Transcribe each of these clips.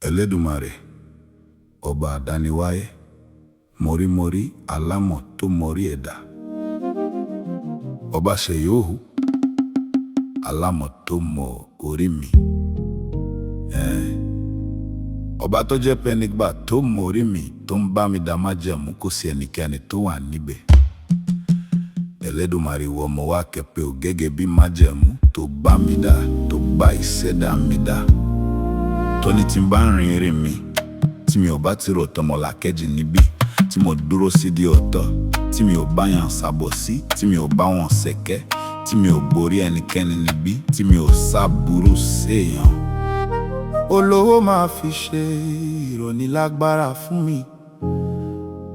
Eledumare, ọba àdániwáyé, mọ̀rímọ̀rí alámọ̀ tó mọ̀rí ẹ̀dá. Ọba ṣèyóhù, alámọ̀ tó mọ orí mi. Ọba tó jẹ́ pé nígbà tó mọ orí mi tó ń bá mi dá májẹ̀mú kò sí ẹnikẹ́ni tó wà níbẹ̀. Eledumare wọ ọmọ wa kẹpẹ́ ò gẹ́gẹ́ bí májẹ̀mú tó bá mi dá, tó bá ìṣẹ̀dá mi dá. Tóní tí ń bá rìn ìrìn mi, tí mi ò bá ti rò tọmọlàkejì níbí, tí mo dúró sí di ọ̀tọ̀, tí mi ò bá yàn ṣàbòsí, tí mi ò bá wọn ṣẹ̀kẹ́, tí mi ò borí ẹnikẹ́ni níbí, tí mi ò ṣàbúrú séèyàn. Olówó máa fi ṣe ìrónilágbára fún mi,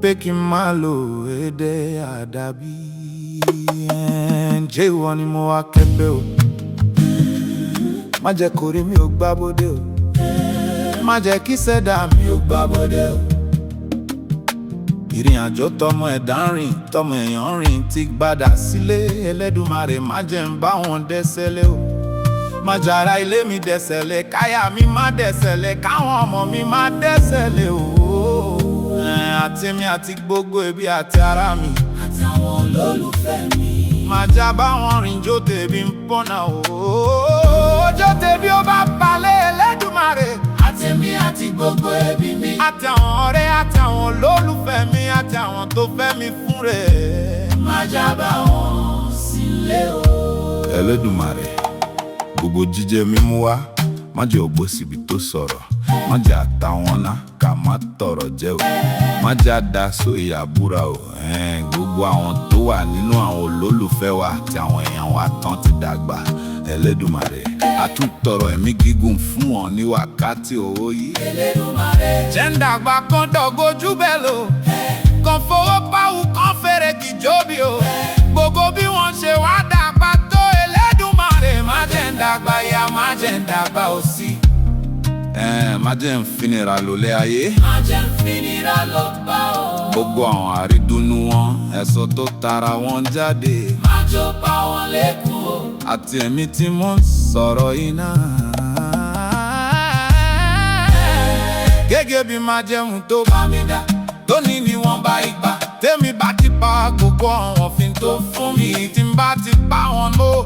pé kí n má lo èdè àdàbí. Ǹjẹ́ ìwọ ni mo wá kẹ́pẹ́ o? Má jẹ́ kórí mi ò gbábọ́dé o, má jẹ́ kí ṣẹ̀dá mi ò gbábọ́dé o. Ìrìn àjò tọmọ ẹ̀dá rìn, tọmọ èèyàn rìn ti gbádà sílé. Eledumare má jẹ́ ń bá wọn dẹ́ṣẹ̀lẹ̀ o, má jẹ́ ara ilé mi dẹ́ṣẹ̀lẹ̀, káyà mi má dẹ́ṣẹ̀lẹ̀, káwọn ọmọ mi má dẹ́ṣẹ̀lẹ̀ o. Àti mi àti gbogbo ẹbí àti ará mi, àtàwọn olólùfẹ́ mi, má jẹ́ bá wọn rìn jó tèbi ń pọ́nà o. Jó tèbi ó bá balẹ̀ Eledumare, àti mi àti gbogbo ẹbí mi, àti àwọn ọ̀rẹ́ àti àwọn olólùfẹ́ mi, àti àwọn tó fẹ́ mi fún rẹ̀, má jẹ́ bá wọn sílé o. Eledumare, gbogbo jíjẹ mímú wá, má jẹ́ ògbó síbi tó sọ̀rọ̀, má jẹ́ àtàwọn náà ká má tọrọ jẹ́ o, má jẹ́ àdásó ìyàbúra o. Gbogbo àwọn tó wà nínú àwọn olólùfẹ́ wa àti àwọn èèyàn wa tán ti dàgbà. Eledumare, a tún tọrọ ẹ̀mí gígùn fún wọn ní wákàtí owó yìí. Eledumare, jẹ́ ń dàgbà kan dọ̀gójú bẹ́ẹ̀ lò, kan fowó pawú kan fèrè kìjóbi o. Gbogbo bí wọ́n ṣe wá dàgbà tó Eledumare, má jẹ́ ń dàgbà ya, má jẹ́ ń dàgbà òṣì. Má jẹ́ ń finira lólé ayé, má jẹ́ ń finira lọ bá o. Gbogbo àwọn àrídùnnú wọn, ẹ̀sọ́ tó tara wọn jáde, má jọ bá wọn lẹ́kùn o. Àti ẹ̀mí tí mo ń sọ̀rọ̀ iná, gẹ́gẹ́ bí májẹ̀mú tó bá mi dá, tó ní ni wọ́n bá ìgbà. Tèmi bá ti pa gbogbo àwọn òfin tó fún mi, tí n bá ti pa wọn mọ́,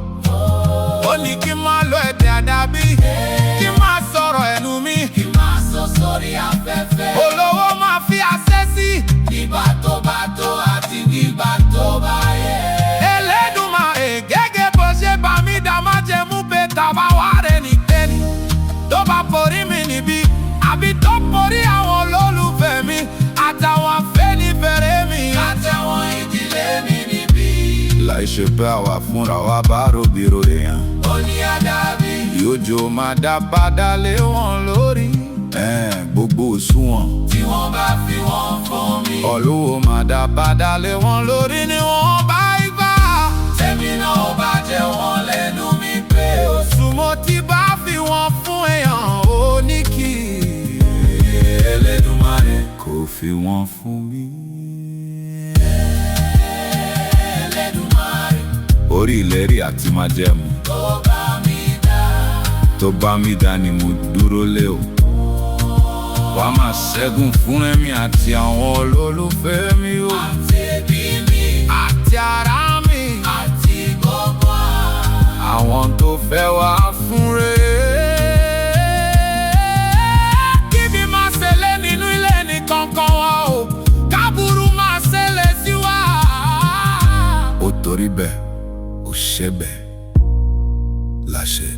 ó ní kí n má lo èdè àdàbí, kí n má sọ̀rọ̀ ẹnu mi, kí n má sọ sórí afẹ́fẹ́. Olówó máa fi àṣẹ sí nígbà tó bá tó àti nígbà tó bá yẹ. Eledumare, gẹ́gẹ́ bó ṣe bá mi dá májẹ̀mú pé tàbá wà rẹ̀ nìkẹ́ni tó bá forí mi níbí, àbí tó forí àwọn olólùfẹ́ mi, àtàwọn afẹ́nifẹ́re mi, àtàwọn ìdílé mi níbí. Láì ṣe pé àwa fúnra wa bá ròbìrò èèyàn, ó ní àdàbí yóò máa dá padà lé wọn lórí. Gbogbo òṣùwọ̀n tí wọ́n bá fi wọ́n fún mi, olówó máa dá padà lé wọn lórí ni wọ́n bá gbà. Tèmi náà ó bá jẹ́ wọn lẹ́nu mi pé òṣùwọ̀n tí bá fi wọ́n fún èèyàn ó ní kí Eledumare kò fi wọ́n fún mi. Eledumare, orí ìlérí àti májẹ̀mú tó bá mi dá ni mo dúró lé o. Wàá máa ṣẹ́gun fún ẹ̀mí àti àwọn olólùfẹ́ mi o, àti ẹbí mi, àti ará mi, àti gbogbo àwọn tó fẹ́ wá fún rẹ̀. Kíbi máa ṣẹlẹ̀ nínú ilé ní kankan wa o, kábùrú máa ṣẹlẹ̀ sí wa. Ó torí bẹ́ẹ̀, ó ṣe bẹ́ẹ̀ láṣẹ.